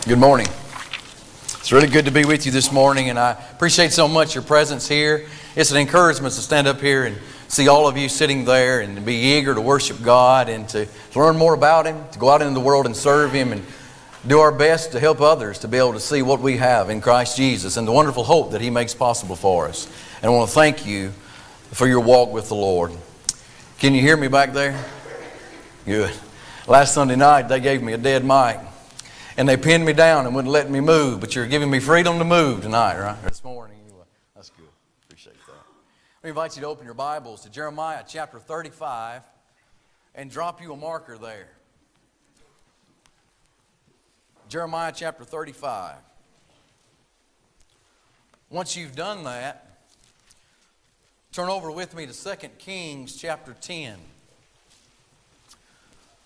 Good morning. It's really good to be with you this morning, and I appreciate so much your presence here. It's an encouragement to stand up here and see all of you sitting there and to be eager to worship God and to learn more about Him, to go out into the world and serve Him and do our best to help others to be able to see what we have in Christ Jesus and the wonderful hope that He makes possible for us. And I want to thank you for your walk with the Lord. Can you hear me back there? Good. Last Sunday night, they gave me a dead mic. And they pinned me down and wouldn't let me move. But you're giving me freedom to move tonight, right? This morning. That's good. Appreciate that. Let me invite you to open your Bibles to Jeremiah chapter 35 and drop you a marker there. Jeremiah chapter 35. Once you've done that, turn over with me to 2 Kings chapter 10.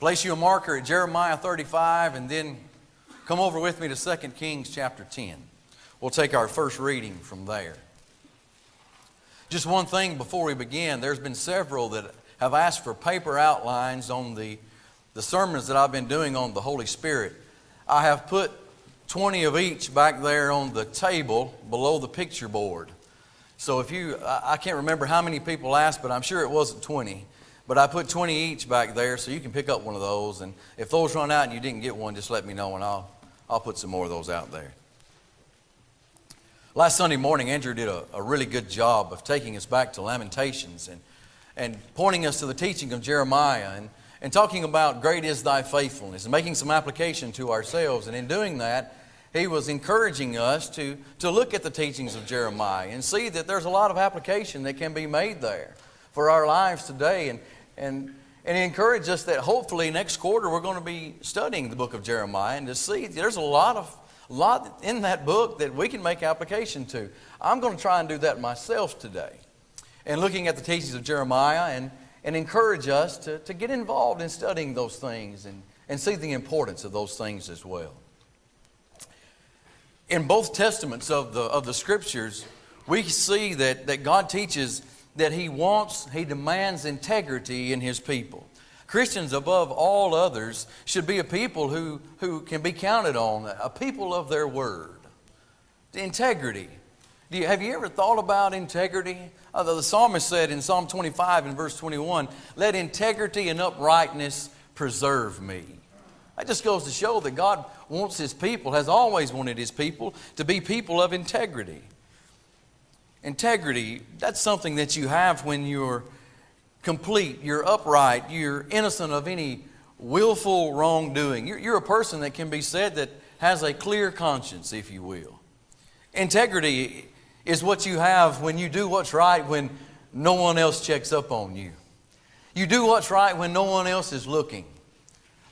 Place you a marker at Jeremiah 35 and then come over with me to 2 Kings chapter 10. We'll take our first reading from there. Just one thing before we begin. There's been several that have asked for paper outlines on the sermons that I've been doing on the Holy Spirit. I have put 20 of each back there on the table below the picture board. So I can't remember how many people asked, but I'm sure it wasn't 20. But I put 20 each back there so you can pick up one of those. And if those run out and you didn't get one, just let me know and I'll put some more of those out there. Last Sunday morning, Andrew did a really good job of taking us back to Lamentations and pointing us to the teaching of Jeremiah and talking about great is thy faithfulness and making some application to ourselves. And in doing that, he was encouraging us to look at the teachings of Jeremiah and see that there's a lot of application that can be made there for our lives today. And encourage us that hopefully next quarter we're going to be studying the book of Jeremiah and to see there's a lot in that book that we can make application to. I'm going to try and do that myself today. And looking at the teachings of Jeremiah and encourage us to get involved in studying those things and see the importance of those things as well. In both testaments of the scriptures, we see that God teaches that He demands integrity in His people. Christians, above all others, should be a people who can be counted on, a people of their word. Integrity. Have you ever thought about integrity? The psalmist said in Psalm 25 and verse 21, "Let integrity and uprightness preserve me." That just goes to show that God wants His people, has always wanted His people, to be people of integrity. Integrity, that's something that you have when you're complete, you're upright, you're innocent of any willful wrongdoing. You're a person that can be said that has a clear conscience, if you will. Integrity is what you have when you do what's right when no one else checks up on you. You do what's right when no one else is looking.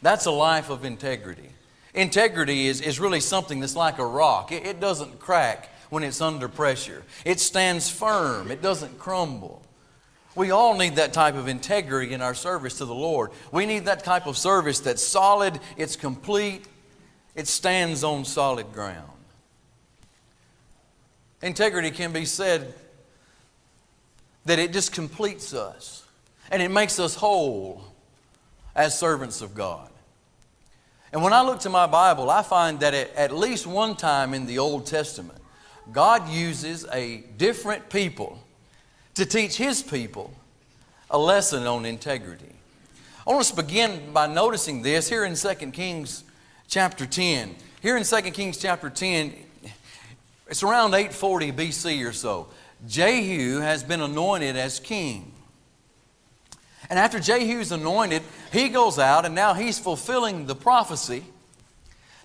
That's a life of integrity. Integrity is really something that's like a rock. It doesn't crack when it's under pressure. It stands firm. It doesn't crumble. We all need that type of integrity in our service to the Lord. We need that type of service that's solid, it's complete, it stands on solid ground. Integrity can be said that it just completes us and it makes us whole as servants of God. And when I look to my Bible, I find that at least one time in the Old Testament, God uses a different people to teach His people a lesson on integrity. I want us to begin by noticing this here in 2 Kings chapter 10. Here in 2 Kings chapter 10, it's around 840 BC or so. Jehu has been anointed as king. And after Jehu's anointed, he goes out and now he's fulfilling the prophecy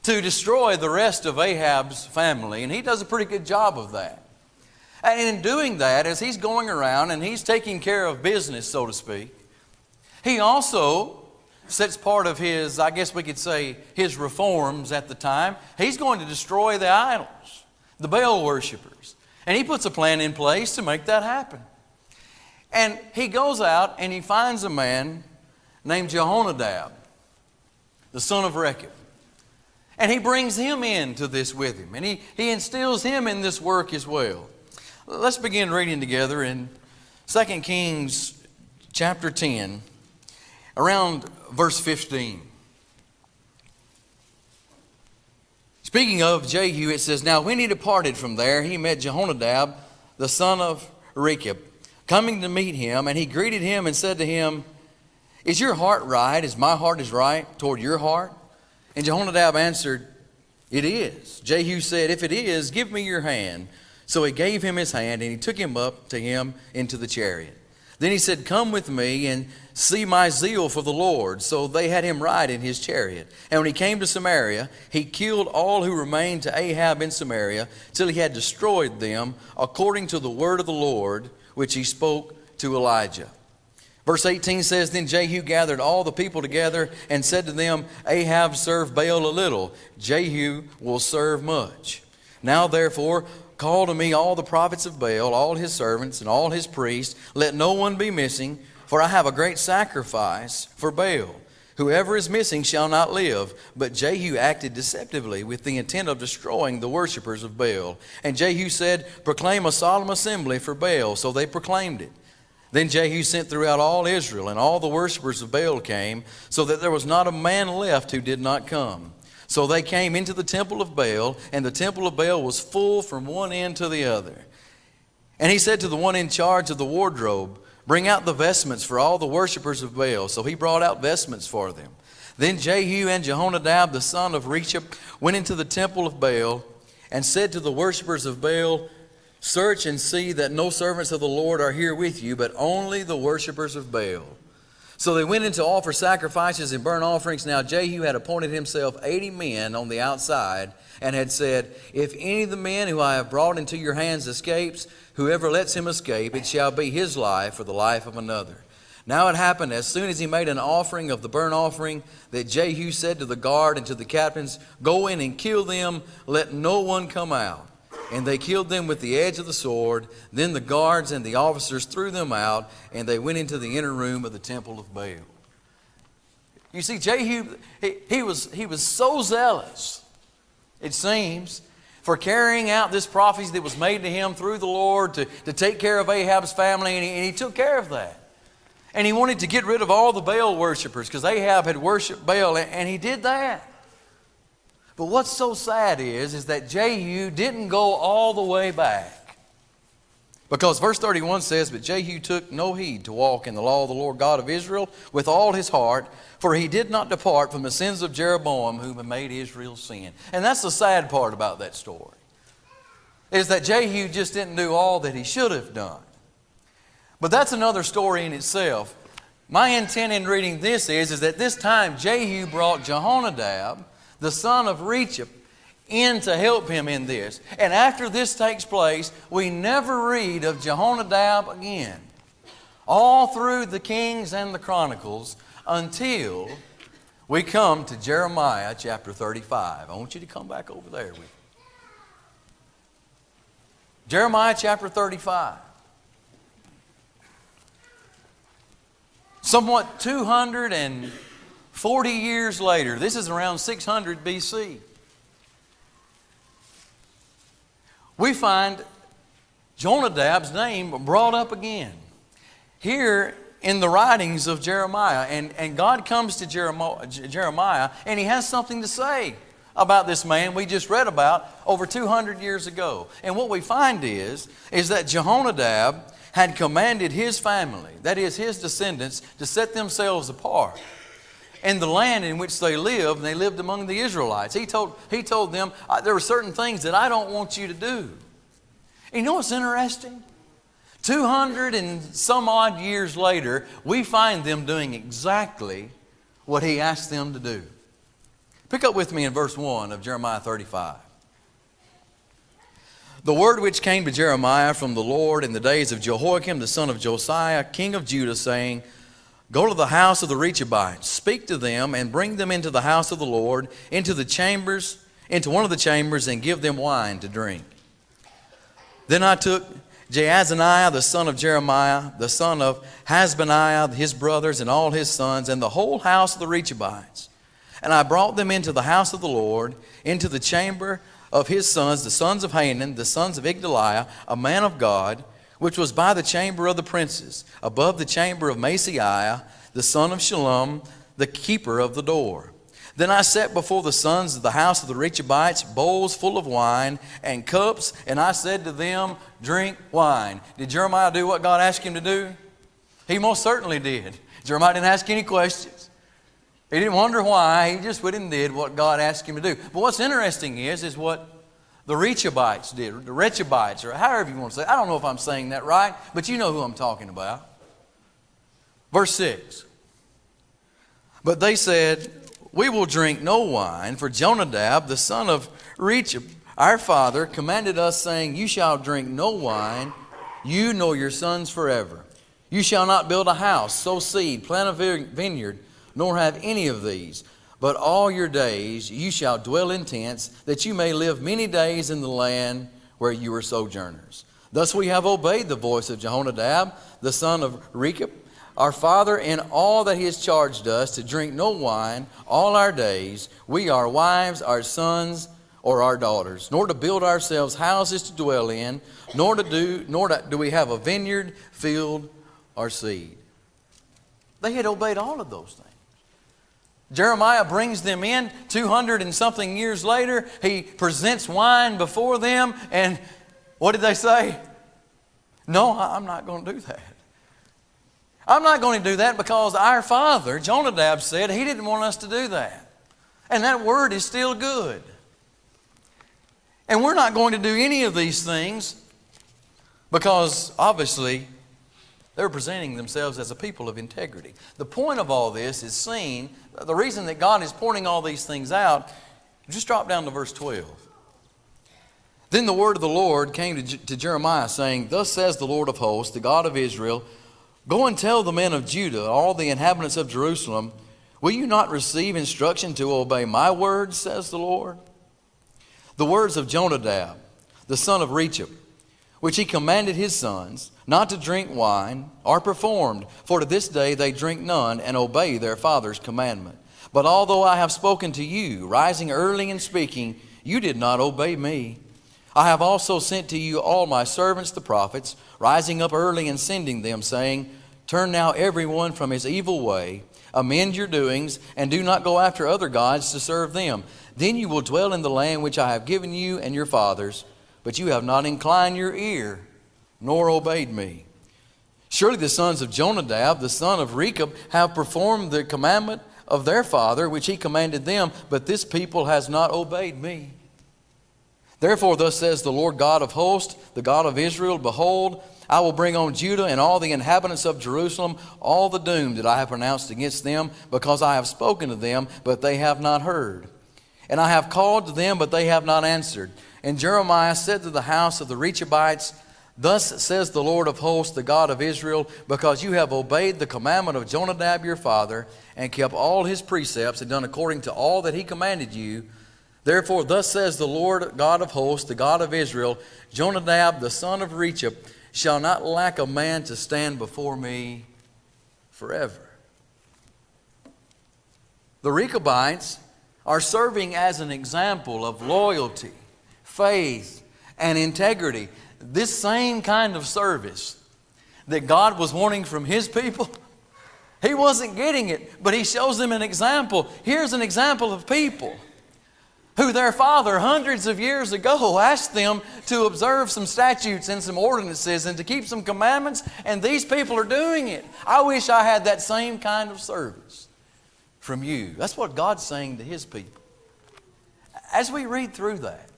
to destroy the rest of Ahab's family. And he does a pretty good job of that. And in doing that, as he's going around and he's taking care of business, so to speak, he also sets part of his, I guess we could say, his reforms at the time. He's going to destroy the idols, the Baal worshipers. And he puts a plan in place to make that happen. And he goes out and he finds a man named Jehonadab, the son of Rechab. And he brings him into this with him. And he instills him in this work as well. Let's begin reading together in 2 Kings chapter 10, around verse 15. Speaking of Jehu, it says, "Now when he departed from there, he met Jehonadab, the son of Rechab, coming to meet him, and he greeted him and said to him, 'Is your heart right as my heart is right toward your heart?' And Jehonadab answered, 'It is.' Jehu said, 'If it is, give me your hand.' So he gave him his hand, and he took him up to him into the chariot. Then he said, 'Come with me and see my zeal for the Lord.' So they had him ride in his chariot. And when he came to Samaria, he killed all who remained to Ahab in Samaria, till he had destroyed them, according to the word of the Lord, which he spoke to Elijah." Verse 18 says, "Then Jehu gathered all the people together and said to them, 'Ahab served Baal a little, Jehu will serve much. Now therefore call to me all the prophets of Baal, all his servants and all his priests. Let no one be missing, for I have a great sacrifice for Baal. Whoever is missing shall not live.' But Jehu acted deceptively with the intent of destroying the worshippers of Baal. And Jehu said, 'Proclaim a solemn assembly for Baal.' So they proclaimed it. Then Jehu sent throughout all Israel, and all the worshippers of Baal came, so that there was not a man left who did not come. So they came into the temple of Baal, and the temple of Baal was full from one end to the other. And he said to the one in charge of the wardrobe, 'Bring out the vestments for all the worshippers of Baal.' So he brought out vestments for them. Then Jehu and Jehonadab, the son of Rechab, went into the temple of Baal, and said to the worshippers of Baal, 'Search and see that no servants of the Lord are here with you, but only the worshippers of Baal.' So they went in to offer sacrifices and burnt offerings. Now Jehu had appointed himself 80 men on the outside, and had said, 'If any of the men who I have brought into your hands escapes, whoever lets him escape, it shall be his life for the life of another.' Now it happened, as soon as he made an offering of the burnt offering, that Jehu said to the guard and to the captains, 'Go in and kill them, let no one come out.' And they killed them with the edge of the sword. Then the guards and the officers threw them out, and they went into the inner room of the temple of Baal." You see, Jehu, he was so zealous, it seems, for carrying out this prophecy that was made to him through the Lord to take care of Ahab's family, and he took care of that. And he wanted to get rid of all the Baal worshipers, because Ahab had worshipped Baal, and he did that. But what's so sad is that Jehu didn't go all the way back. Because verse 31 says, "But Jehu took no heed to walk in the law of the Lord God of Israel with all his heart, for he did not depart from the sins of Jeroboam, whom had made Israel sin." And that's the sad part about that story, is that Jehu just didn't do all that he should have done. But that's another story in itself. My intent in reading this is that this time Jehu brought Jehonadab, the son of Rechab, in to help him in this. And after this takes place, we never read of Jehonadab again, all through the Kings and the Chronicles, until we come to Jeremiah chapter 35. I want you to come back over there with me. Jeremiah chapter 35. Somewhat 240 years later, this is around 600 BC, we find Jonadab's name brought up again here in the writings of Jeremiah. And God comes to Jeremiah, and he has something to say about this man we just read about over 200 years ago. And what we find is that Jehonadab had commanded his family, that is his descendants, to set themselves apart in the land in which they lived, and they lived among the Israelites. He told them, there are certain things that I don't want you to do. And you know what's interesting? 200 and some odd years later, we find them doing exactly what he asked them to do. Pick up with me in verse 1 of Jeremiah 35. "The word which came to Jeremiah from the Lord in the days of Jehoiakim the son of Josiah, king of Judah, saying, Go to the house of the Rechabites, speak to them, and bring them into the house of the Lord, into one of the chambers, and give them wine to drink. Then I took Jaazaniah the son of Jeremiah, the son of Hasbaniah, his brothers, and all his sons, and the whole house of the Rechabites. And I brought them into the house of the Lord, into the chamber of his sons, the sons of Hanan, the sons of Igdaliah, a man of God, which was by the chamber of the princes, above the chamber of Maaseiah, the son of Shallum, the keeper of the door. Then I set before the sons of the house of the Rechabites bowls full of wine and cups, and I said to them, drink wine. Did Jeremiah do what God asked him to do? He most certainly did. Jeremiah didn't ask any questions. He didn't wonder why. He just went and did what God asked him to do. But what's interesting is what the Rechabites did, the Rechabites, or however you want to say it. I don't know if I'm saying that right, but you know who I'm talking about. Verse 6. But they said, we will drink no wine, for Jonadab, the son of Rechab, our father, commanded us, saying, you shall drink no wine, you nor your sons forever. You shall not build a house, sow seed, plant a vineyard, nor have any of these. But all your days you shall dwell in tents, that you may live many days in the land where you are sojourners. Thus we have obeyed the voice of Jehonadab, the son of Rechab, our father, in all that he has charged us, to drink no wine all our days, we, our wives, our sons, or our daughters, nor to build ourselves houses to dwell in, nor do we have a vineyard, field, or seed. They had obeyed all of those things. Jeremiah brings them in 200 and something years later. He presents wine before them, and what did they say? No, I'm not going to do that. I'm not going to do that because our father, Jonadab, said he didn't want us to do that. And that word is still good. And we're not going to do any of these things because obviously they're presenting themselves as a people of integrity. The point of all this is seen, the reason that God is pointing all these things out, just drop down to verse 12. Then the word of the Lord came to Jeremiah, saying, thus says the Lord of hosts, the God of Israel, go and tell the men of Judah, all the inhabitants of Jerusalem, will you not receive instruction to obey my words, says the Lord? The words of Jonadab, the son of Rechab, which he commanded his sons not to drink wine, are performed, for to this day they drink none and obey their father's commandment. But although I have spoken to you, rising early and speaking, you did not obey me. I have also sent to you all my servants the prophets, rising up early and sending them, saying, turn now every one from his evil way, amend your doings, and do not go after other gods to serve them. Then you will dwell in the land which I have given you and your fathers, but you have not inclined your ear, nor obeyed me. Surely the sons of Jonadab, the son of Rechab, have performed the commandment of their father, which he commanded them, but this people has not obeyed me. Therefore thus says the Lord God of hosts, the God of Israel, behold, I will bring on Judah and all the inhabitants of Jerusalem all the doom that I have pronounced against them, because I have spoken to them, but they have not heard. And I have called to them, but they have not answered. And Jeremiah said to the house of the Rechabites, thus says the Lord of hosts, the God of Israel, because you have obeyed the commandment of Jonadab your father, and kept all his precepts, and done according to all that he commanded you. Therefore thus says the Lord God of hosts, the God of Israel, Jonadab the son of Rechab shall not lack a man to stand before me forever. The Rechabites are serving as an example of loyalty, faith, and integrity. This same kind of service that God was wanting from his people, he wasn't getting it, but he shows them an example. Here's an example of people who their father hundreds of years ago asked them to observe some statutes and some ordinances and to keep some commandments, and these people are doing it. I wish I had that same kind of service from you. That's what God's saying to his people. As we read through that,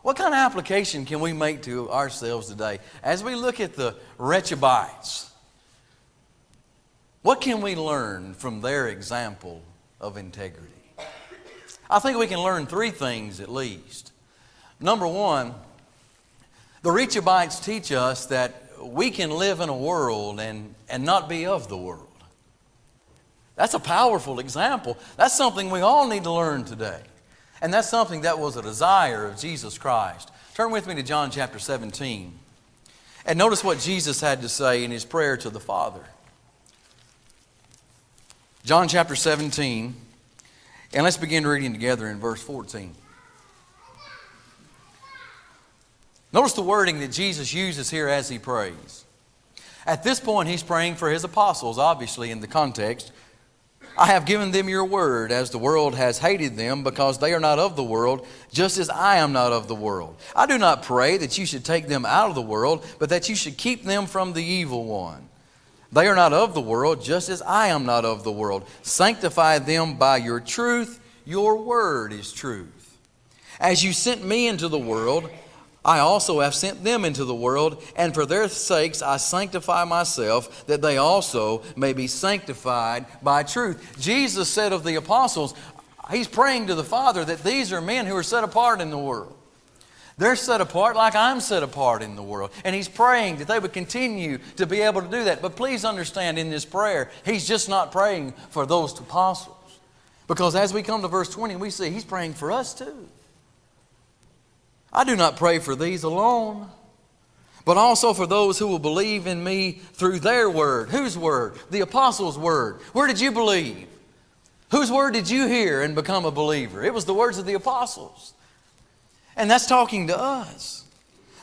what kind of application can we make to ourselves today? As we look at the Rechabites, what can we learn from their example of integrity? I think we can learn three things at least. Number one, the Rechabites teach us that we can live in a world and not be of the world. That's a powerful example. That's something we all need to learn today. And that's something that was a desire of Jesus Christ. Turn with me to John chapter 17. And notice what Jesus had to say in his prayer to the Father. John chapter 17. And let's begin reading together in verse 14. Notice the wording that Jesus uses here as he prays. At this point, he's praying for his apostles, obviously, in the context. I have given them your word, as the world has hated them, because they are not of the world, just as I am not of the world. I do not pray that you should take them out of the world, but that you should keep them from the evil one. They are not of the world, just as I am not of the world. Sanctify them by your truth. Your word is truth. As you sent me into the world, I also have sent them into the world, and for their sakes I sanctify myself, that they also may be sanctified by truth. Jesus said of the apostles, He's praying to the Father that these are men who are set apart in the world. They're set apart like I'm set apart in the world. And He's praying that they would continue to be able to do that. But please understand, in this prayer, He's just not praying for those apostles. Because as we come to verse 20, we see He's praying for us too. I do not pray for these alone, but also for those who will believe in me through their word. Whose word? The apostles' word. Where did you believe? Whose word did you hear and become a believer? It was the words of the apostles. And that's talking to us.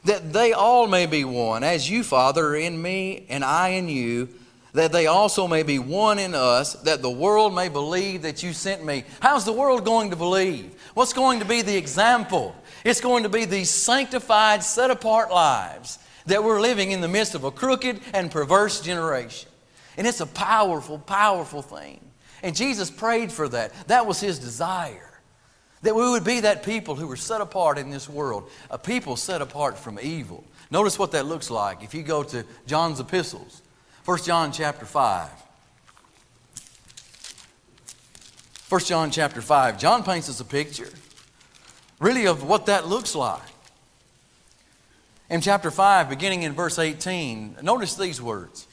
That they all may be one, as you, Father, are in me and I in you, that they also may be one in us, that the world may believe that you sent me. How's the world going to believe? What's going to be the example? It's going to be these sanctified, set-apart lives that we're living in the midst of a crooked and perverse generation. And it's a powerful, powerful thing. And Jesus prayed for that. That was His desire. That we would be that people who were set apart in this world. A people set apart from evil. Notice what that looks like. If you go to John's epistles. 1 John chapter 5. 1 John chapter 5. John paints us a picture, really, of what that looks like. In chapter 5, beginning in verse 18, notice these words.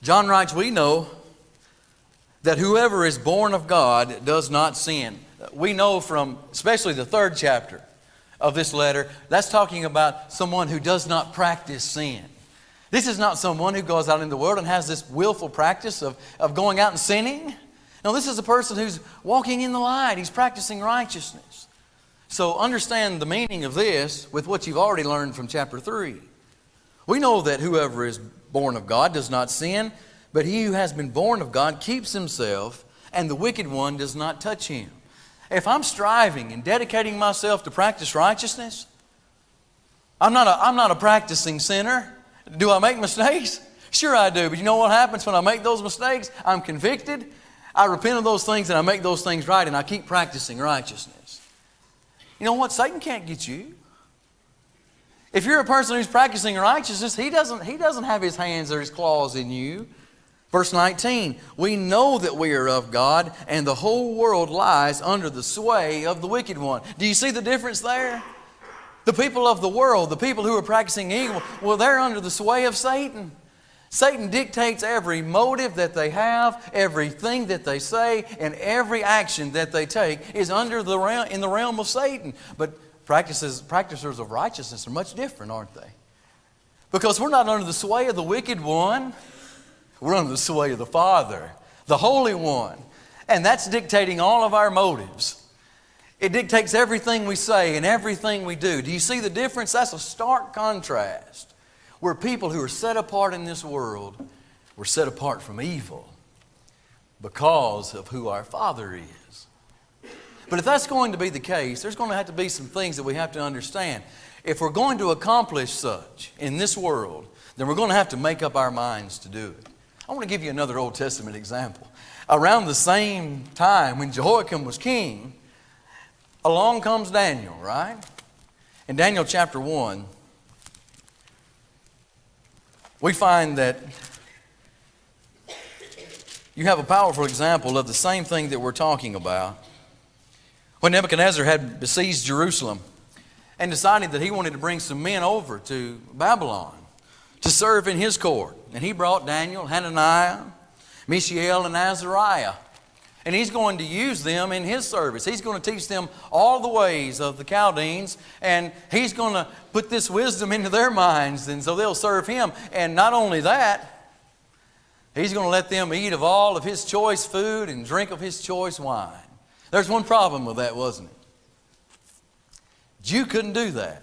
John writes, we know that whoever is born of God does not sin. We know from especially the 3rd chapter of this letter, that's talking about someone who does not practice sin. This is not someone who goes out in the world and has this willful practice of going out and sinning. No, this is a person who's walking in the light. He's practicing righteousness. So understand the meaning of this with what you've already learned from chapter 3. We know that whoever is born of God does not sin, but he who has been born of God keeps himself, and the wicked one does not touch him. If I'm striving and dedicating myself to practice righteousness, I'm not a practicing sinner. Do I make mistakes? Sure I do. But you know what happens when I make those mistakes? I'm convicted. I repent of those things and I make those things right, and I keep practicing righteousness. You know what? Satan can't get you. If you're a person who's practicing righteousness, he doesn't have his hands or his claws in you. Verse 19, we know that we are of God, and the whole world lies under the sway of the wicked one. Do you see the difference there? The people of the world, the people who are practicing evil, well, they're under the sway of Satan. Satan dictates every motive that they have, everything that they say, and every action that they take is in the realm of Satan. But practicers of righteousness are much different, aren't they? Because we're not under the sway of the wicked one. We're under the sway of the Father, the Holy One. And that's dictating all of our motives. It dictates everything we say and everything we do. Do you see the difference? That's a stark contrast. We're people who are set apart in this world. We're set apart from evil because of who our Father is. But if that's going to be the case, there's going to have to be some things that we have to understand. If we're going to accomplish such in this world, then we're going to have to make up our minds to do it. I want to give you another Old Testament example. Around the same time when Jehoiakim was king, along comes Daniel, right? In Daniel chapter 1, we find that you have a powerful example of the same thing that we're talking about. When Nebuchadnezzar had besieged Jerusalem and decided that he wanted to bring some men over to Babylon to serve in his court. And he brought Daniel, Hananiah, Mishael, and Azariah. And he's going to use them in his service. He's going to teach them all the ways of the Chaldeans. And he's going to put this wisdom into their minds. And so they'll serve him. And not only that, he's going to let them eat of all of his choice food and drink of his choice wine. There's one problem with that, wasn't it? You couldn't do that.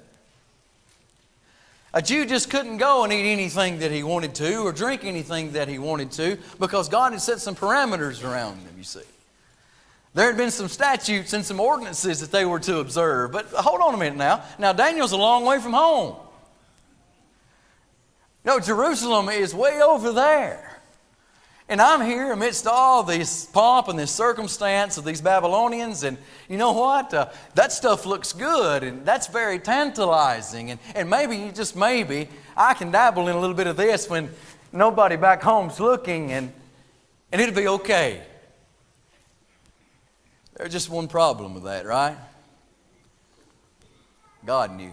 A Jew just couldn't go and eat anything that he wanted to or drink anything that he wanted to because God had set some parameters around him, you see. There had been some statutes and some ordinances that they were to observe. But hold on a minute now. Now, Daniel's a long way from home. No, Jerusalem is way over there. And I'm here amidst all this pomp and this circumstance of these Babylonians. And you know what? That stuff looks good. And that's very tantalizing. And maybe, just maybe, I can dabble in a little bit of this when nobody back home's looking. And it'll be okay. There's just one problem with that, right? God knew.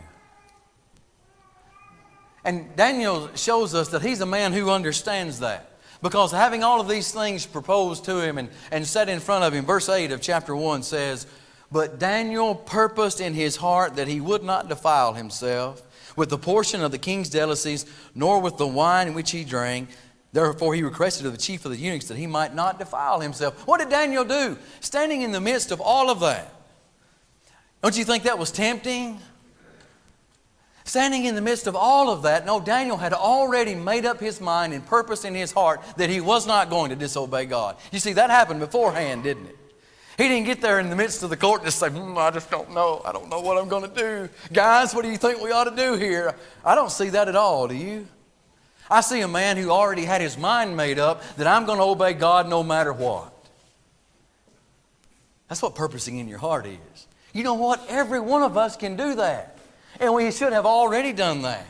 And Daniel shows us that he's a man who understands that. Because having all of these things proposed to him and set in front of him, verse 8 of chapter 1 says, "But Daniel purposed in his heart that he would not defile himself with the portion of the king's delicacies, nor with the wine which he drank. Therefore he requested of the chief of the eunuchs that he might not defile himself." What did Daniel do? Standing in the midst of all of that. Don't you think that was tempting? Standing in the midst of all of that, no, Daniel had already made up his mind and purpose in his heart that he was not going to disobey God. You see, that happened beforehand, didn't it? He didn't get there in the midst of the court and just say, I just don't know. I don't know what I'm going to do. Guys, what do you think we ought to do here? I don't see that at all, do you? I see a man who already had his mind made up that I'm going to obey God no matter what. That's what purposing in your heart is. You know what? Every one of us can do that. And we should have already done that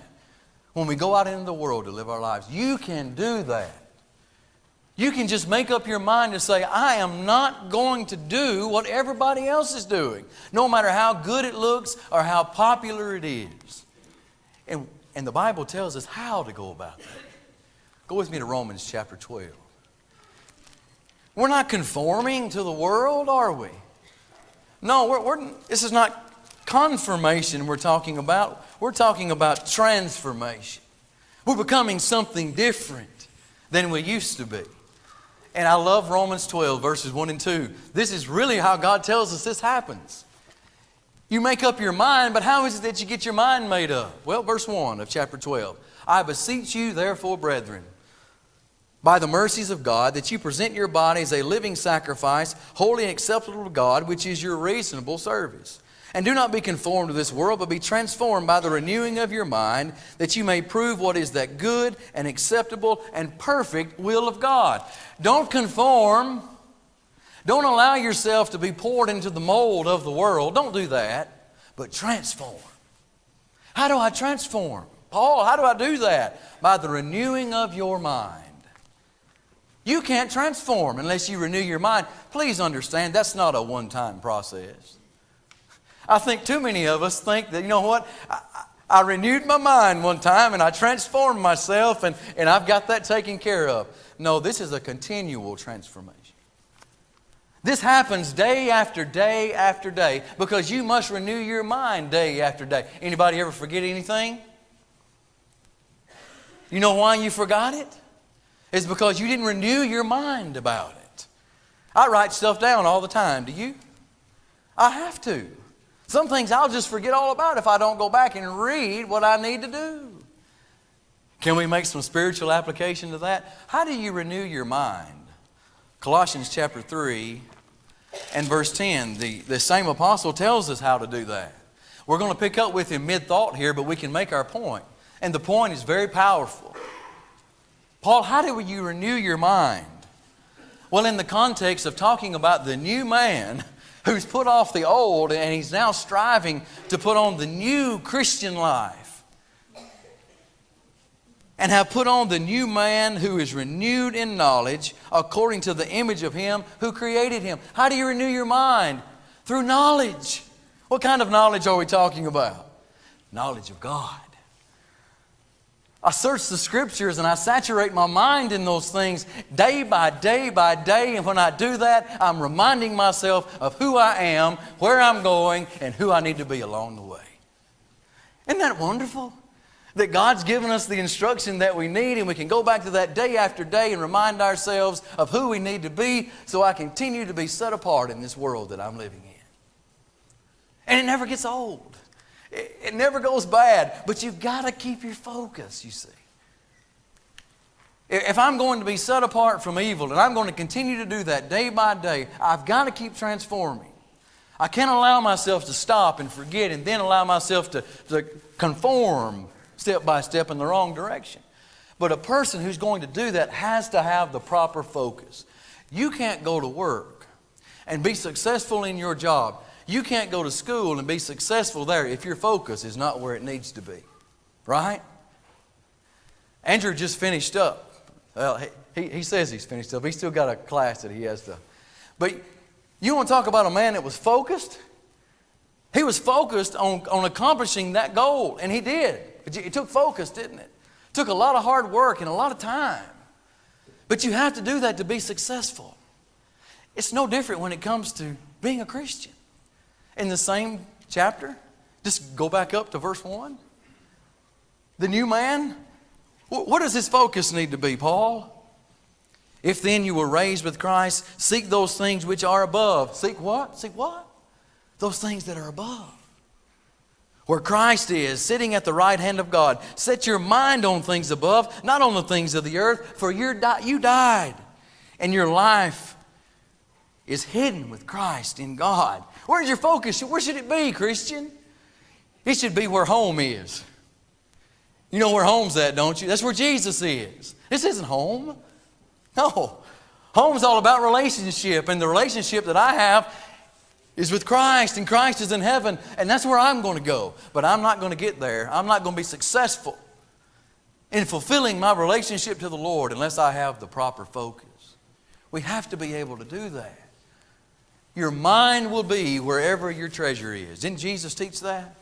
when we go out into the world to live our lives. You can do that. You can just make up your mind to say, I am not going to do what everybody else is doing, no matter how good it looks or how popular it is. And the Bible tells us how to go about that. Go with me to Romans chapter 12. We're not conforming to the world, are we? No, this is not confirmation we're talking about. We're talking about transformation. We're becoming something different than we used to be. And I love Romans 12, verses 1 and 2. This is really how God tells us this happens. You make up your mind, but how is it that you get your mind made up? Well, verse 1 of chapter 12. "I beseech you, therefore, brethren, by the mercies of God, that you present your bodies a living sacrifice, holy and acceptable to God, which is your reasonable service. And do not be conformed to this world, but be transformed by the renewing of your mind, that you may prove what is that good and acceptable and perfect will of God." Don't conform. Don't allow yourself to be poured into the mold of the world. Don't do that, but transform. How do I transform? Paul, how do I do that? By the renewing of your mind. You can't transform unless you renew your mind. Please understand, that's not a one-time process. I think too many of us think that, you know what, I renewed my mind one time and I transformed myself and I've got that taken care of. No, this is a continual transformation. This happens day after day after day because you must renew your mind day after day. Anybody ever forget anything? You know why you forgot it? It's because you didn't renew your mind about it. I write stuff down all the time. Do you? I have to. Some things I'll just forget all about if I don't go back and read what I need to do. Can we make some spiritual application to that? How do you renew your mind? Colossians chapter 3 and verse 10. The same apostle tells us how to do that. We're going to pick up with him mid-thought here, but we can make our point. And the point is very powerful. Paul, how do you renew your mind? Well, in the context of talking about the new man who's put off the old and he's now striving to put on the new Christian life and have put on the new man who is renewed in knowledge according to the image of him who created him. How do you renew your mind? Through knowledge. What kind of knowledge are we talking about? Knowledge of God. I search the Scriptures and I saturate my mind in those things day by day by day. And when I do that, I'm reminding myself of who I am, where I'm going, and who I need to be along the way. Isn't that wonderful? That God's given us the instruction that we need and we can go back to that day after day and remind ourselves of who we need to be so I continue to be set apart in this world that I'm living in. And it never gets old. It never goes bad, but you've got to keep your focus, you see. If I'm going to be set apart from evil, and I'm going to continue to do that day by day, I've got to keep transforming. I can't allow myself to stop and forget and then allow myself to conform step by step in the wrong direction. But a person who's going to do that has to have the proper focus. You can't go to work and be successful in your job. You can't go to school and be successful there if your focus is not where it needs to be. Right? Andrew just finished up. Well, he says he's finished up. He's still got a class that he has to. But you want to talk about a man that was focused? He was focused on accomplishing that goal, and he did. It took focus, didn't it? It took a lot of hard work and a lot of time. But you have to do that to be successful. It's no different when it comes to being a Christian. In the same chapter, just go back up to verse 1. The new man, what does his focus need to be, Paul? If then you were raised with Christ, seek those things which are above. Seek what? Seek what? Those things that are above. Where Christ is, sitting at the right hand of God. Set your mind on things above, not on the things of the earth, for you died, and your life is hidden with Christ in God. Where's your focus? Where should it be, Christian? It should be where home is. You know where home's at, don't you? That's where Jesus is. This isn't home. No. Home's all about relationship, and the relationship that I have is with Christ, and Christ is in heaven, and that's where I'm going to go. But I'm not going to get there. I'm not going to be successful in fulfilling my relationship to the Lord unless I have the proper focus. We have to be able to do that. Your mind will be wherever your treasure is. Didn't Jesus teach that?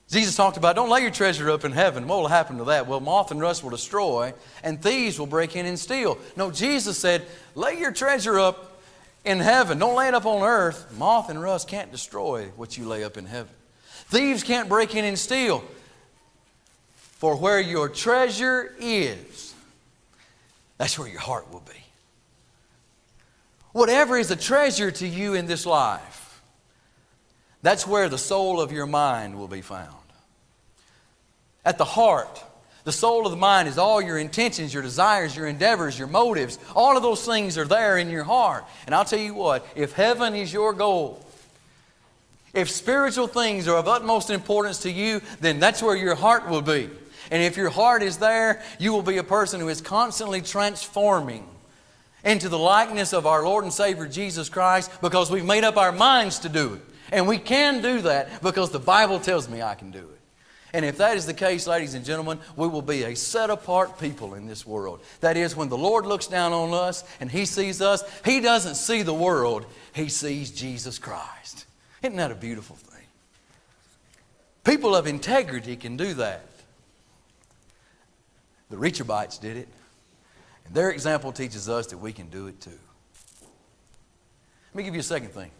Jesus talked about, don't lay your treasure up in heaven. What will happen to that? Well, moth and rust will destroy, and thieves will break in and steal. No, Jesus said, lay your treasure up in heaven. Don't lay it up on earth. Moth and rust can't destroy what you lay up in heaven. Thieves can't break in and steal. For where your treasure is, that's where your heart will be. Whatever is a treasure to you in this life, that's where the soul of your mind will be found. At the heart, the soul of the mind is all your intentions, your desires, your endeavors, your motives. All of those things are there in your heart. And I'll tell you what, if heaven is your goal, if spiritual things are of utmost importance to you, then that's where your heart will be. And if your heart is there, you will be a person who is constantly transforming into the likeness of our Lord and Savior Jesus Christ, because we've made up our minds to do it. And we can do that because the Bible tells me I can do it. And if that is the case, ladies and gentlemen, we will be a set-apart people in this world. That is, when the Lord looks down on us and He sees us, He doesn't see the world, He sees Jesus Christ. Isn't that a beautiful thing? People of integrity can do that. The Rechabites did it. And their example teaches us that we can do it too. Let me give you a second thing.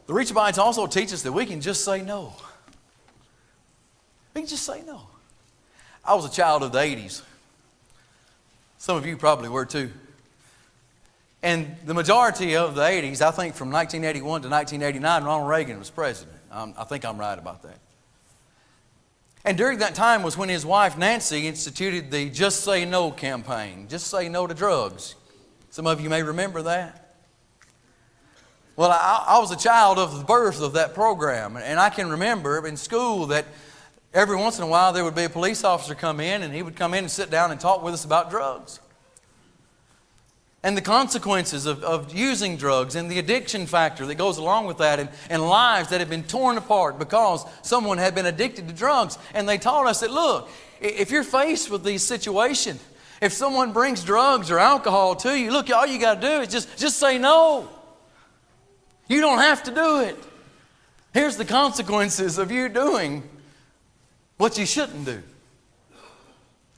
The Rechabites also teach us that we can just say no. We can just say no. I was a child of the 80s. Some of you probably were too. And the majority of the 80s, I think from 1981 to 1989, Ronald Reagan was president. I think I'm right about that. And during that time was when his wife Nancy instituted the Just Say No campaign. Just say no to drugs. Some of you may remember that. Well, I was a child of the birth of that program. And I can remember in school that every once in a while there would be a police officer come in, and he would come in and sit down and talk with us about drugs. And the consequences of using drugs and the addiction factor that goes along with that, and lives that have been torn apart because someone had been addicted to drugs. And they taught us that, look, if you're faced with these situations, if someone brings drugs or alcohol to you, look, all you got to do is just say no. You don't have to do it. Here's the consequences of you doing what you shouldn't do.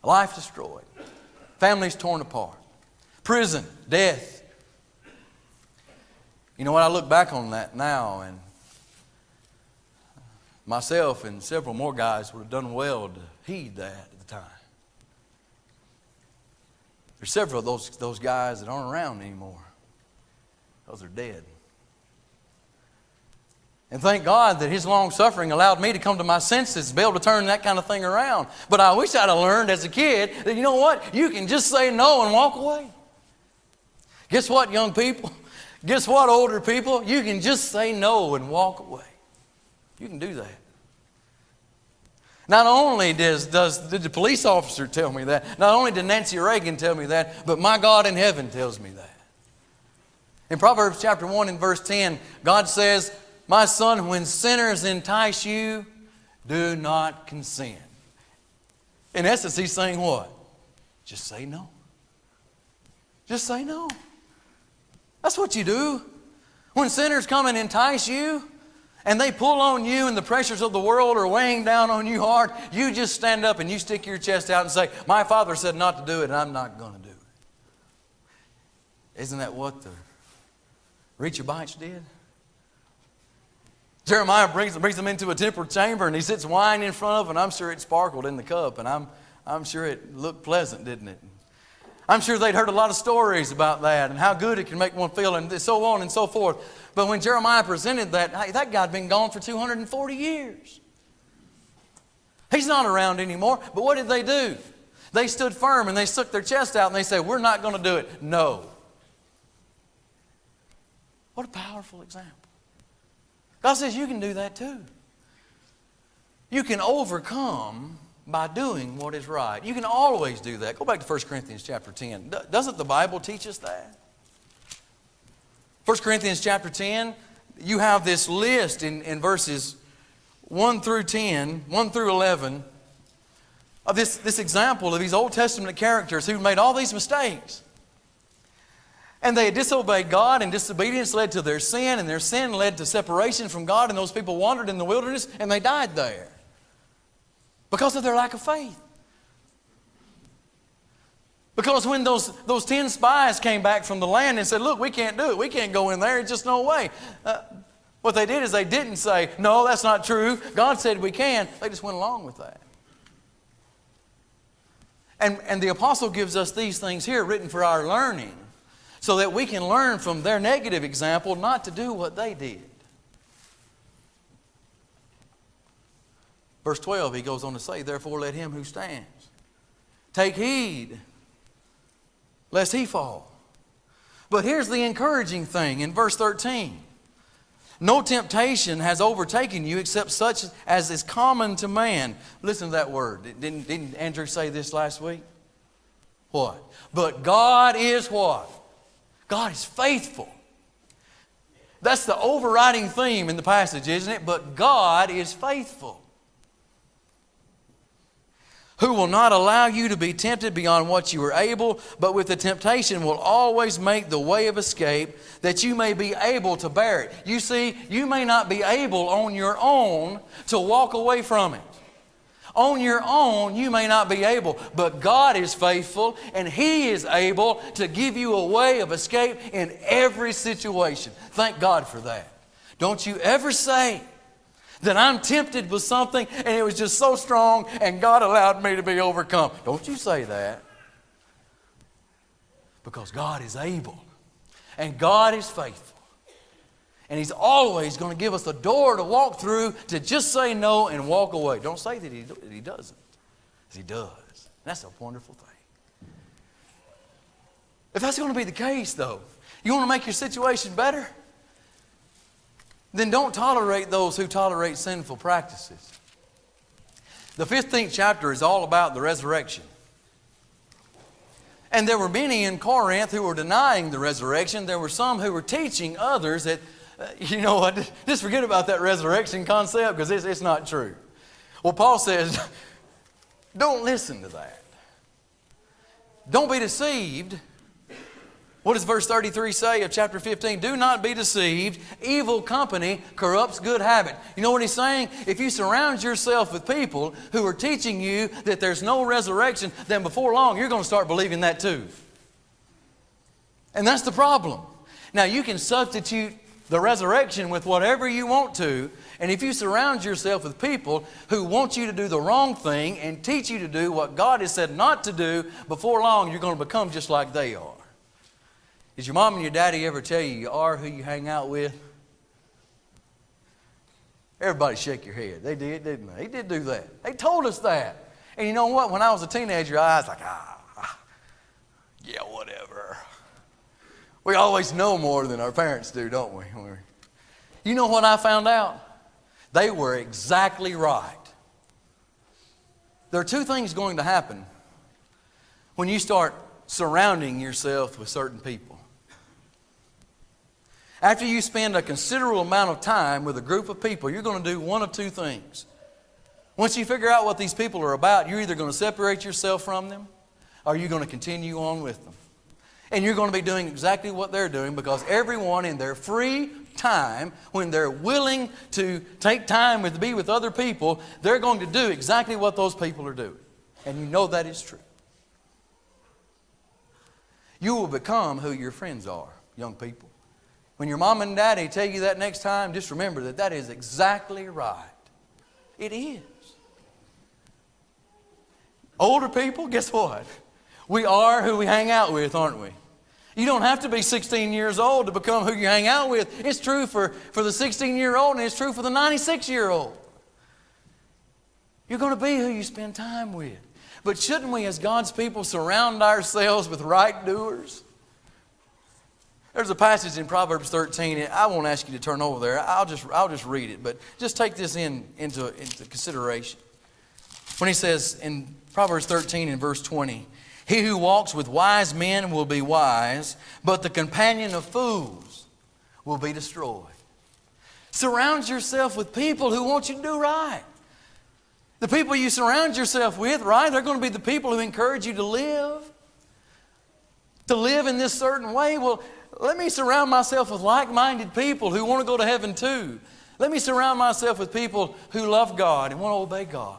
Life destroyed. Families torn apart. Prison, death. You know what, I look back on that now, and myself and several more guys would have done well to heed that at the time. There's several of those guys that aren't around anymore. Those are dead. And thank God that His long suffering allowed me to come to my senses, to be able to turn that kind of thing around. But I wish I'd have learned as a kid that, you know what? You can just say no and walk away. Guess what, young people? Guess what, older people? You can just say no and walk away. You can do that. Not only did the police officer tell me that, not only did Nancy Reagan tell me that, but my God in heaven tells me that. In Proverbs chapter 1 and verse 10, God says, "My son, when sinners entice you, do not consent." In essence, He's saying what? Just say no. Just say no. That's what you do. When sinners come and entice you, and they pull on you and the pressures of the world are weighing down on you hard, you just stand up and you stick your chest out and say, "My Father said not to do it, and I'm not going to do it." Isn't that what the Rechabites did? Jeremiah brings them into a temple chamber, and he sits wine in front of them, and I'm sure it sparkled in the cup, and I'm sure it looked pleasant, didn't it? I'm sure they'd heard a lot of stories about that and how good it can make one feel and so on and so forth. But when Jeremiah presented that, hey, that guy had been gone for 240 years. He's not around anymore. But what did they do? They stood firm and they stuck their chest out and they said, "We're not going to do it." No. What a powerful example. God says you can do that too. You can overcome by doing what is right. You can always do that. Go back to 1 Corinthians chapter 10. Doesn't the Bible teach us that? 1 Corinthians chapter 10, you have this list in verses 1 through 10, 1 through 11, of this example of these Old Testament characters who made all these mistakes. And they had disobeyed God, and disobedience led to their sin, and their sin led to separation from God, and those people wandered in the wilderness, and they died there because of their lack of faith. Because when those 10 spies came back from the land and said, "Look, we can't do it. We can't go in there. It's just no way." What they did is they didn't say, "No, that's not true. God said we can." They just went along with that. And the apostle gives us these things here written for our learning so that we can learn from their negative example not to do what they did. Verse 12, he goes on to say, "Therefore let him who stands take heed lest he fall." But here's the encouraging thing in verse 13. "No temptation has overtaken you except such as is common to man." Listen to that word. Didn't Andrew say this last week? What? But God is what? God is faithful. That's the overriding theme in the passage, isn't it? But God is faithful, who will not allow you to be tempted beyond what you are able, but with the temptation will always make the way of escape, that you may be able to bear it. You see, you may not be able on your own to walk away from it. On your own, you may not be able, but God is faithful, and He is able to give you a way of escape in every situation. Thank God for that. Don't you ever say that I'm tempted with something and it was just so strong and God allowed me to be overcome. Don't you say that. Because God is able and God is faithful. And He's always going to give us a door to walk through to just say no and walk away. Don't say that He doesn't. He does. And that's a wonderful thing. If that's going to be the case, though, you want to make your situation better? Then don't tolerate those who tolerate sinful practices. The 15th chapter is all about the resurrection. And there were many in Corinth who were denying the resurrection. There were some who were teaching others that, you know what, just forget about that resurrection concept because it's not true. Well, Paul says, don't listen to that. Don't be deceived. What does verse 33 say of chapter 15? "Do not be deceived. Evil company corrupts good habit." You know what he's saying? If you surround yourself with people who are teaching you that there's no resurrection, then before long you're going to start believing that too. And that's the problem. Now you can substitute the resurrection with whatever you want to, and if you surround yourself with people who want you to do the wrong thing and teach you to do what God has said not to do, before long you're going to become just like they are. Did your mom and your daddy ever tell you you are who you hang out with? Everybody shake your head. They did, didn't they? He did do that. They told us that. And you know what? When I was a teenager, I was like, yeah, whatever. We always know more than our parents do, don't we? You know what I found out? They were exactly right. There are two things going to happen when you start surrounding yourself with certain people. After you spend a considerable amount of time with a group of people, you're going to do one of two things. Once you figure out what these people are about, you're either going to separate yourself from them or you're going to continue on with them. And you're going to be doing exactly what they're doing, because everyone in their free time, when they're willing to take time to be with other people, they're going to do exactly what those people are doing. And you know that is true. You will become who your friends are, young people. When your mom and daddy tell you that next time, just remember that that is exactly right. It is. Older people, guess what? We are who we hang out with, aren't we? You don't have to be 16 years old to become who you hang out with. It's true for the 16-year-old, and it's true for the 96-year-old. You're going to be who you spend time with. But shouldn't we, as God's people, surround ourselves with right doers? There's a passage in Proverbs 13, and I won't ask you to turn over there. I'll just read it, but just take this into consideration. When he says in Proverbs 13 and verse 20, "He who walks with wise men will be wise, but the companion of fools will be destroyed." Surround yourself with people who want you to do right. The people you surround yourself with, right, they're going to be the people who encourage you to live in this certain way. Well, let me surround myself with like-minded people who want to go to heaven too. Let me surround myself with people who love God and want to obey God.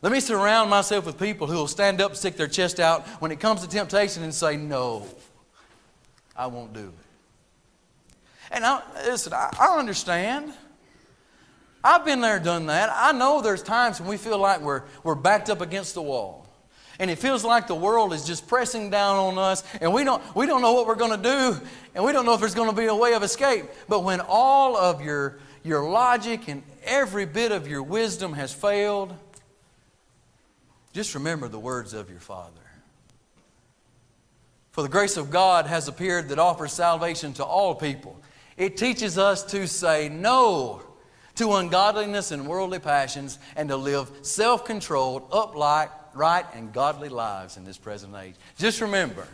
Let me surround myself with people who will stand up, stick their chest out when it comes to temptation and say, no, I won't do it. And I understand. I've been there, done that. I know there's times when we feel like we're backed up against the wall. And it feels like the world is just pressing down on us, and we don't know what we're going to do, and we don't know if there's going to be a way of escape. But when all of your logic and every bit of your wisdom has failed, just remember the words of your Father. For the grace of God has appeared that offers salvation to all people. It teaches us to say no to ungodliness and worldly passions, and to live self-controlled, upright, right, and godly lives in this present age. Just remember,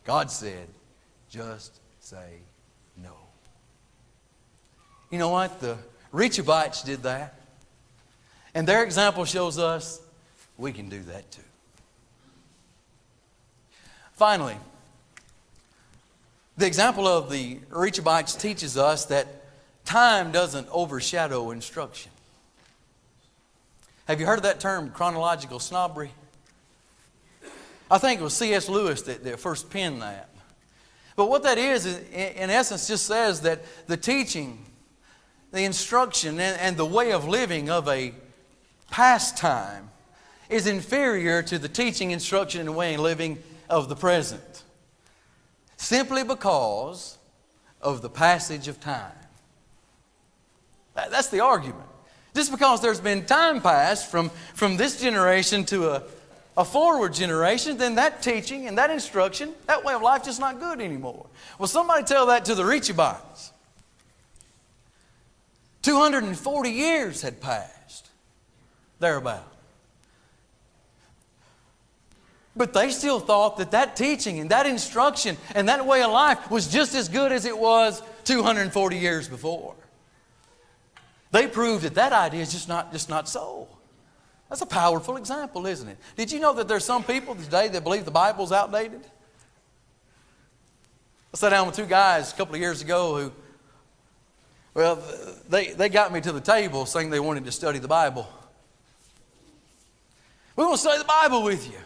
God said, just say no. You know what? The Rechabites did that. And their example shows us we can do that too. Finally, the example of the Rechabites teaches us that time doesn't overshadow instruction. Have you heard of that term, chronological snobbery? I think it was C.S. Lewis that first penned that. But what that is, in essence, just says that the teaching, the instruction, and the way of living of a past time is inferior to the teaching, instruction, and way of living of the present, simply because of the passage of time. That's the argument. Just because there's been time passed from this generation to a forward generation, then that teaching and that instruction, that way of life, just not good anymore. Well, somebody tell that to the Rechabites. 240 years had passed, thereabout. But they still thought that teaching and that instruction and that way of life was just as good as it was 240 years before. They proved that idea is just not so. That's a powerful example, isn't it? Did you know that there's some people today that believe the Bible's outdated? I sat down with two guys a couple of years ago who, well, they got me to the table saying they wanted to study the Bible. We want to study the Bible with you.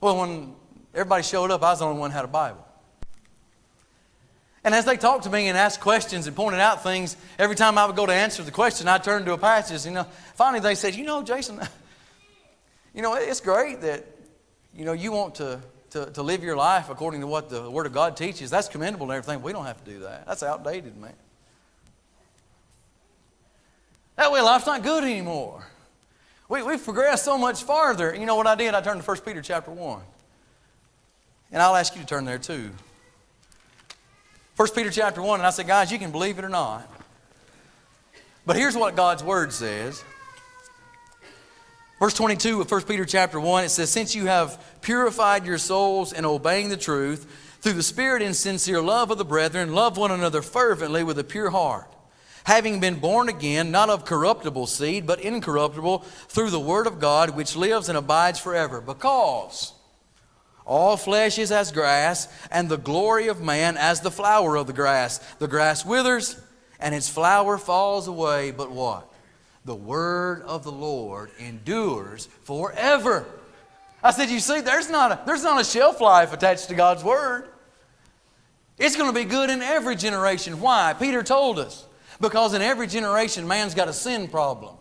Well, when everybody showed up, I was the only one who had a Bible. And as they talked to me and asked questions and pointed out things, every time I would go to answer the question, I'd turn to a passage. Finally they said, Jason, it's great that, you want to live your life according to what the Word of God teaches. That's commendable and everything. We don't have to do that. That's outdated, man. way of life's not good anymore. We've progressed so much farther. You know what I did? I turned to 1 Peter chapter 1. And I'll ask you to turn there too. 1 Peter chapter 1, and I said, guys, you can believe it or not. But here's what God's Word says. Verse 22 of 1 Peter chapter 1, it says, since you have purified your souls in obeying the truth, through the Spirit and sincere love of the brethren, love one another fervently with a pure heart, having been born again, not of corruptible seed, but incorruptible, through the Word of God, which lives and abides forever. Because all flesh is as grass, and the glory of man as the flower of the grass. The grass withers, and its flower falls away, but what? The word of the Lord endures forever. I said, you see, there's not a shelf life attached to God's Word. It's going to be good in every generation. Why? Peter told us. Because in every generation, man's got a sin problem.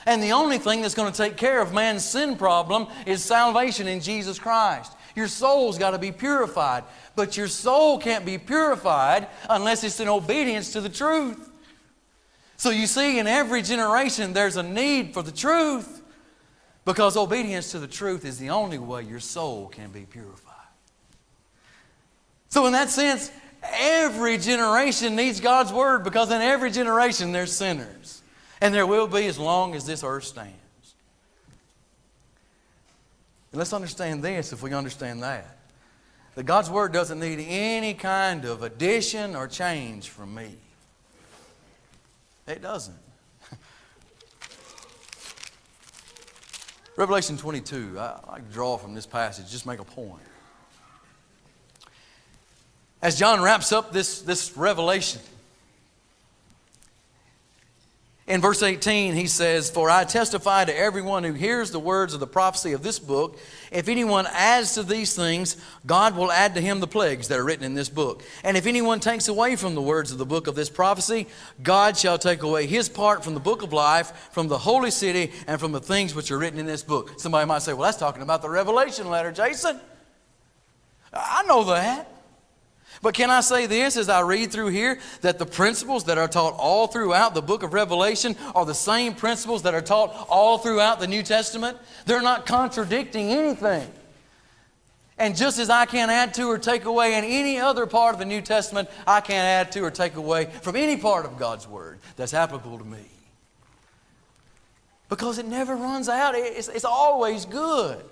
And the only thing that's going to take care of man's sin problem is salvation in Jesus Christ. Your soul's got to be purified. But your soul can't be purified unless it's in obedience to the truth. So you see, in every generation, there's a need for the truth. Because obedience to the truth is the only way your soul can be purified. So in that sense, every generation needs God's Word, because in every generation there's sinners. And there will be as long as this earth stands. And let's understand this if we understand that. That God's Word doesn't need any kind of addition or change from me. It doesn't. Revelation 22, I draw from this passage, just make a point. As John wraps up this revelation, in verse 18 he says, for I testify to everyone who hears the words of the prophecy of this book, if anyone adds to these things, God will add to him the plagues that are written in this book. And if anyone takes away from the words of the book of this prophecy, God shall take away his part from the book of life, from the holy city, and from the things which are written in this book. Somebody might say, well, that's talking about the Revelation letter, Jason. I know that. But can I say this as I read through here, that the principles that are taught all throughout the book of Revelation are the same principles that are taught all throughout the New Testament? They're not contradicting anything. And just as I can't add to or take away in any other part of the New Testament, I can't add to or take away from any part of God's Word that's applicable to me. Because it never runs out. It's always good.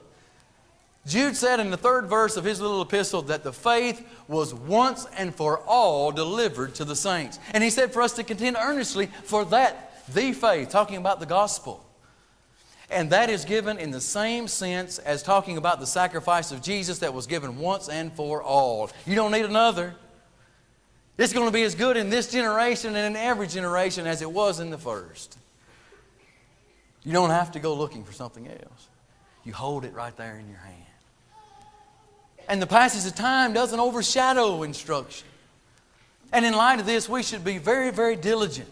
Jude said in the 3rd verse of his little epistle that the faith was once and for all delivered to the saints. And he said for us to contend earnestly for that, the faith, talking about the gospel. And that is given in the same sense as talking about the sacrifice of Jesus that was given once and for all. You don't need another. It's going to be as good in this generation and in every generation as it was in the first. You don't have to go looking for something else. You hold it right there in your hand. And the passage of time doesn't overshadow instruction. And in light of this, we should be very, very diligent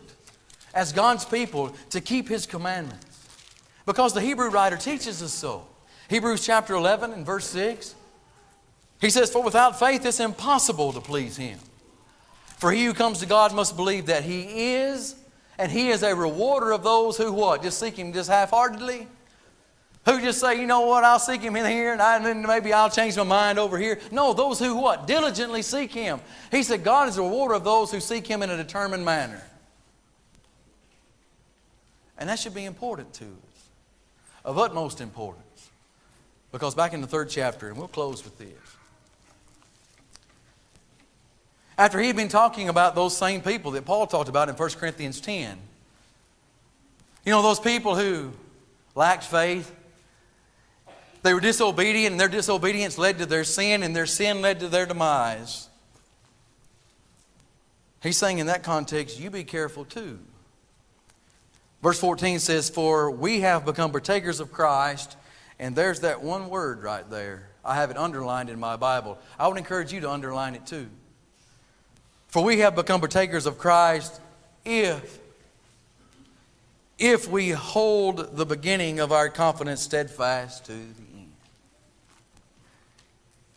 as God's people to keep His commandments. Because the Hebrew writer teaches us so. Hebrews chapter 11 and verse 6. He says, for without faith it's impossible to please Him. For he who comes to God must believe that He is, and He is a rewarder of those who what? Just seek Him just half-heartedly? Who just say, you know what, I'll seek Him in here and then maybe I'll change my mind over here. No, those who what? Diligently seek Him. He said God is a rewarder of those who seek Him in a determined manner. And that should be important to us. Of utmost importance. Because back in the 3rd chapter, and we'll close with this. After he had been talking about those same people that Paul talked about in 1 Corinthians 10. You know, those people who lacked faith. They were disobedient, and their disobedience led to their sin, and their sin led to their demise. He's saying in that context, you be careful too. Verse 14 says, for we have become partakers of Christ, and there's that one word right there. I have it underlined in my Bible. I would encourage you to underline it too. For we have become partakers of Christ if we hold the beginning of our confidence steadfast to the end.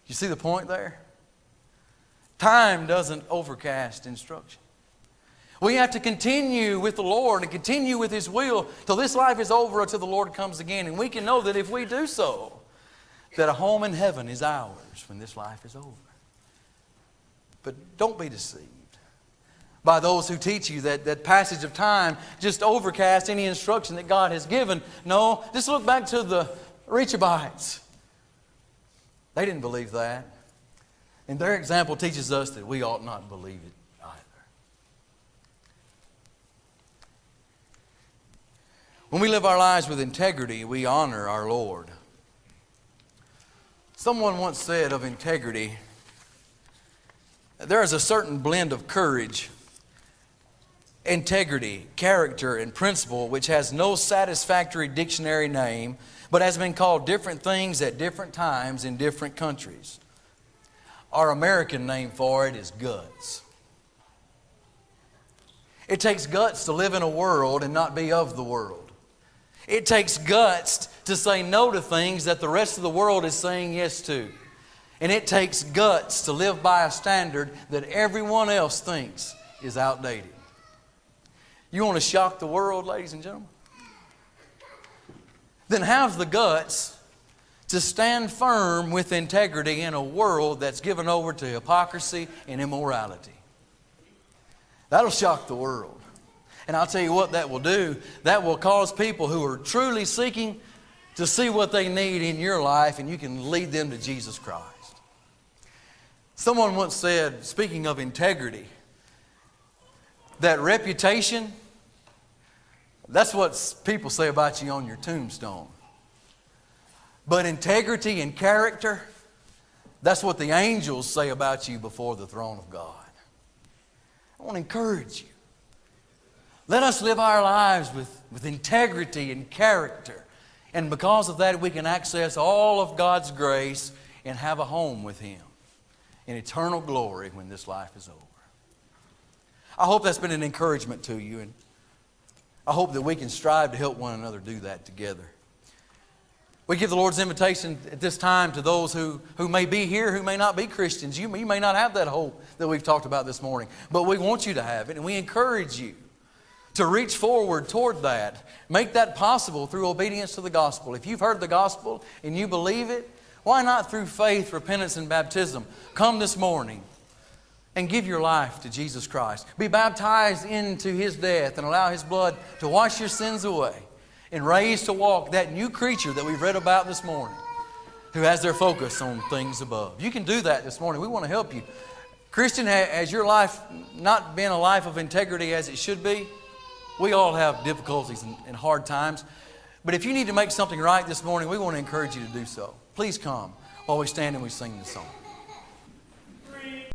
You see the point there? Time doesn't overcast instruction. We have to continue with the Lord and continue with His will till this life is over or till the Lord comes again. And we can know that if we do so, that a home in heaven is ours when this life is over. But don't be deceived by those who teach you that passage of time just overcast any instruction that God has given. No, just look back to the Rechabites. They didn't believe that. And their example teaches us that we ought not believe it either. When we live our lives with integrity, we honor our Lord. Someone once said of integrity, there is a certain blend of courage, integrity, character, and principle which has no satisfactory dictionary name, but has been called different things at different times in different countries. Our American name for it is guts. It takes guts to live in a world and not be of the world. It takes guts to say no to things that the rest of the world is saying yes to. And it takes guts to live by a standard that everyone else thinks is outdated. You want to shock the world, ladies and gentlemen? Then have the guts to stand firm with integrity in a world that's given over to hypocrisy and immorality. That'll shock the world. And I'll tell you what that will do. That will cause people who are truly seeking to see what they need in your life, and you can lead them to Jesus Christ. Someone once said, speaking of integrity, that reputation, that's what people say about you on your tombstone. But integrity and character, that's what the angels say about you before the throne of God. I want to encourage you. Let us live our lives with integrity and character. And because of that, we can access all of God's grace and have a home with Him in eternal glory when this life is over. I hope that's been an encouragement to you, and I hope that we can strive to help one another do that together. We give the Lord's invitation at this time to those who may be here, who may not be Christians. You may not have that hope that we've talked about this morning, but we want you to have it, and we encourage you to reach forward toward that. Make that possible through obedience to the gospel. If you've heard the gospel and you believe it, why not through faith, repentance, and baptism? Come this morning and give your life to Jesus Christ. Be baptized into His death and allow His blood to wash your sins away and raise to walk that new creature that we've read about this morning who has their focus on things above. You can do that this morning. We want to help you. Christian, has your life not been a life of integrity as it should be? We all have difficulties and hard times. But if you need to make something right this morning, we want to encourage you to do so. Please come while we stand and we sing this song.